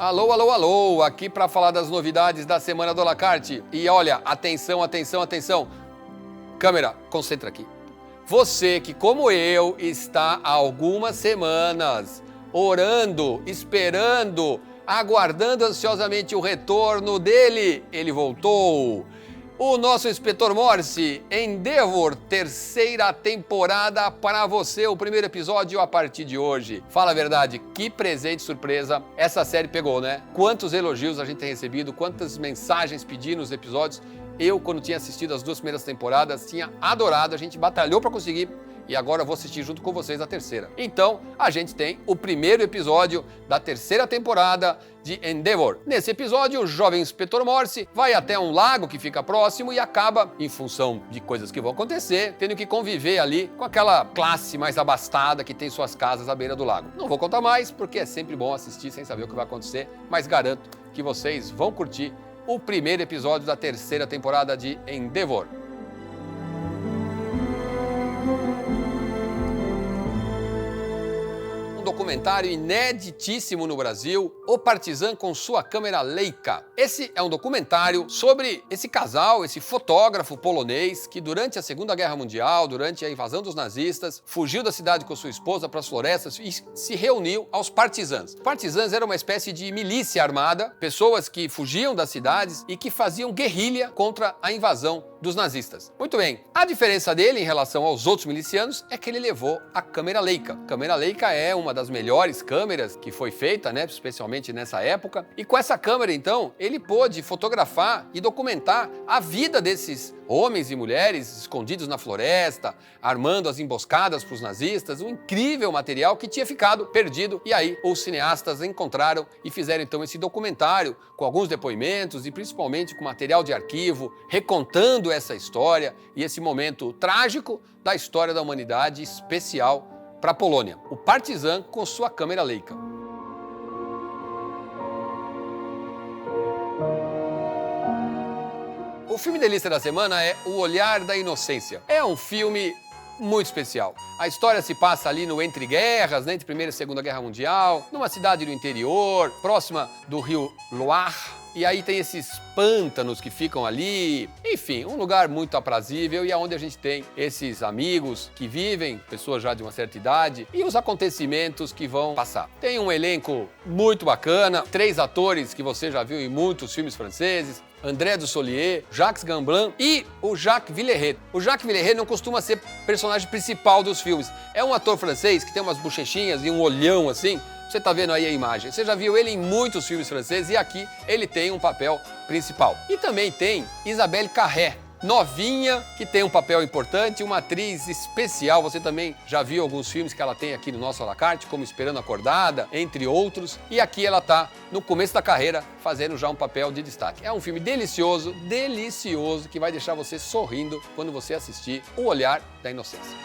Alô, alô, alô, aqui para falar das novidades da semana do à la carte. E olha, atenção, atenção, atenção. Câmera, concentra aqui. Você que, como eu, está há algumas semanas orando, esperando, aguardando ansiosamente o retorno dele, ele voltou. O nosso Inspetor Morse, Endeavor, terceira temporada para você, o primeiro episódio a partir de hoje. Fala a verdade, que presente surpresa essa série pegou, né? Quantos elogios a gente tem recebido, quantas mensagens pedindo nos episódios. Eu, quando tinha assistido as 2 primeiras temporadas, tinha adorado, a gente batalhou para conseguir e agora eu vou assistir junto com vocês a terceira. Então, a gente tem o primeiro episódio da terceira temporada de Endeavor. Nesse episódio, o jovem Inspetor Morse vai até um lago que fica próximo e acaba, em função de coisas que vão acontecer, tendo que conviver ali com aquela classe mais abastada que tem suas casas à beira do lago. Não vou contar mais, porque é sempre bom assistir sem saber o que vai acontecer, mas garanto que vocês vão curtir o primeiro episódio da terceira temporada de Endeavor. Um documentário ineditíssimo no Brasil, O Partizan com sua câmera Leica. Esse é um documentário sobre esse casal, esse fotógrafo polonês que durante a Segunda Guerra Mundial, durante a invasão dos nazistas, fugiu da cidade com sua esposa para as florestas e se reuniu aos partisãs. Partisãs era uma espécie de milícia armada, pessoas que fugiam das cidades e que faziam guerrilha contra a invasão dos nazistas. Muito bem, a diferença dele em relação aos outros milicianos é que ele levou a câmera Leica. A câmera Leica é uma das melhores câmeras que foi feita, né, especialmente nessa época. E com essa câmera, então, ele pôde fotografar e documentar a vida desses homens e mulheres escondidos na floresta, armando as emboscadas para os nazistas, um incrível material que tinha ficado perdido. E aí os cineastas encontraram e fizeram então esse documentário com alguns depoimentos e principalmente com material de arquivo, recontando essa história e esse momento trágico da história da humanidade especial para a Polônia. O Partizan com sua câmera Leica. O filme de lista da semana é O Olhar da Inocência. É um filme muito especial. A história se passa ali no entre guerras, né, entre Primeira e Segunda Guerra Mundial, numa cidade do interior, próxima do rio Loire. E aí tem esses pântanos que ficam ali, enfim, um lugar muito aprazível e onde a gente tem esses amigos que vivem, pessoas já de uma certa idade, e os acontecimentos que vão passar. Tem um elenco muito bacana, 3 atores que você já viu em muitos filmes franceses, André Dussolier, Jacques Gamblin e o Jacques Villeray. O Jacques Villeray não costuma ser personagem principal dos filmes. É um ator francês que tem umas bochechinhas e um olhão assim. Você tá vendo aí a imagem. Você já viu ele em muitos filmes franceses e aqui ele tem um papel principal. E também tem Isabelle Carré, novinha, que tem um papel importante, uma atriz especial. Você também já viu alguns filmes que ela tem aqui no nosso à la carte, como Esperando Acordada, entre outros. E aqui ela tá no começo da carreira, fazendo já um papel de destaque. É um filme delicioso, delicioso, que vai deixar você sorrindo quando você assistir O Olhar da Inocência.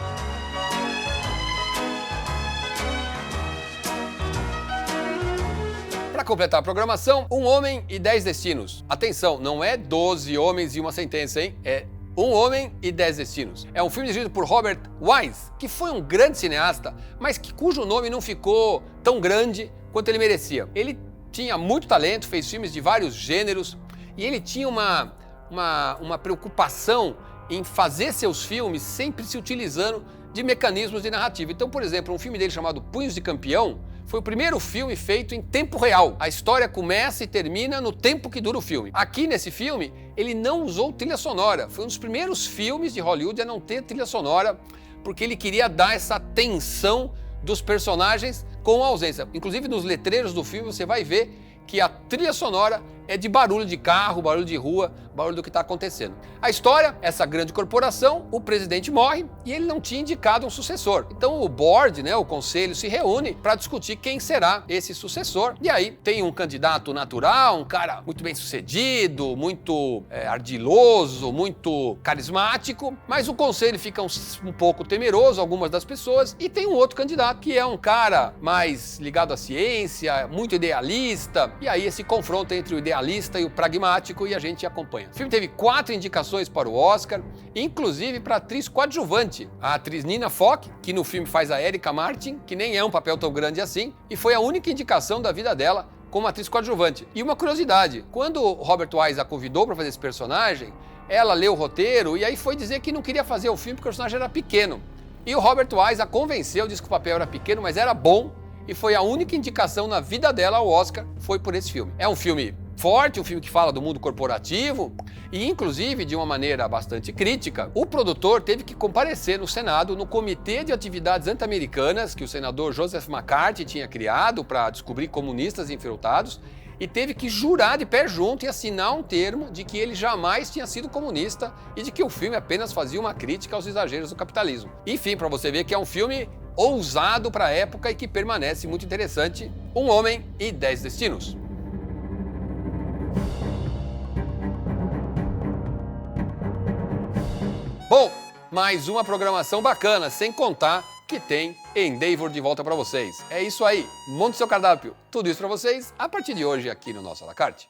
Para completar a programação, Um Homem e 10 Destinos. Atenção, não é 12 homens e uma sentença, hein? É Um Homem e 10 Destinos. É um filme dirigido por Robert Wise, que foi um grande cineasta, mas cujo nome não ficou tão grande quanto ele merecia. Ele tinha muito talento, fez filmes de vários gêneros e ele tinha uma preocupação em fazer seus filmes sempre se utilizando de mecanismos de narrativa. Então, por exemplo, um filme dele chamado Punhos de Campeão foi o primeiro filme feito em tempo real. A história começa e termina no tempo que dura o filme. Aqui nesse filme, ele não usou trilha sonora. Foi um dos primeiros filmes de Hollywood a não ter trilha sonora, porque ele queria dar essa tensão dos personagens com a ausência. Inclusive, nos letreiros do filme, você vai ver que a trilha sonora é de barulho de carro, barulho de rua, barulho do que está acontecendo. A história, essa grande corporação, o presidente morre e ele não tinha indicado um sucessor. Então o board, né, o conselho, se reúne para discutir quem será esse sucessor. E aí tem um candidato natural, um cara muito bem sucedido, muito ardiloso, muito carismático, mas o conselho fica um pouco temeroso, algumas das pessoas, e tem um outro candidato que é um cara mais ligado à ciência, muito idealista, e aí esse confronto entre o idealista e o pragmático, e a gente acompanha. O filme teve 4 indicações para o Oscar, inclusive para atriz coadjuvante, a atriz Nina Fock, que no filme faz a Erika Martin, que nem é um papel tão grande assim, e foi a única indicação da vida dela como atriz coadjuvante. E uma curiosidade, quando Robert Wise a convidou para fazer esse personagem, ela leu o roteiro e aí foi dizer que não queria fazer o filme porque o personagem era pequeno. E o Robert Wise a convenceu, disse que o papel era pequeno, mas era bom, e foi a única indicação na vida dela ao Oscar, foi por esse filme. É um filme forte, um filme que fala do mundo corporativo e, inclusive, de uma maneira bastante crítica, o produtor teve que comparecer no Senado no Comitê de Atividades Anti-Americanas que o senador Joseph McCarthy tinha criado para descobrir comunistas infiltrados e teve que jurar de pé junto e assinar um termo de que ele jamais tinha sido comunista e de que o filme apenas fazia uma crítica aos exageros do capitalismo. Enfim, para você ver que é um filme ousado para a época e que permanece muito interessante, Um Homem e 10 Destinos. Bom, mais uma programação bacana, sem contar que tem Endeavor de volta para vocês. É isso aí, monte seu cardápio, tudo isso para vocês a partir de hoje aqui no nosso à la carte.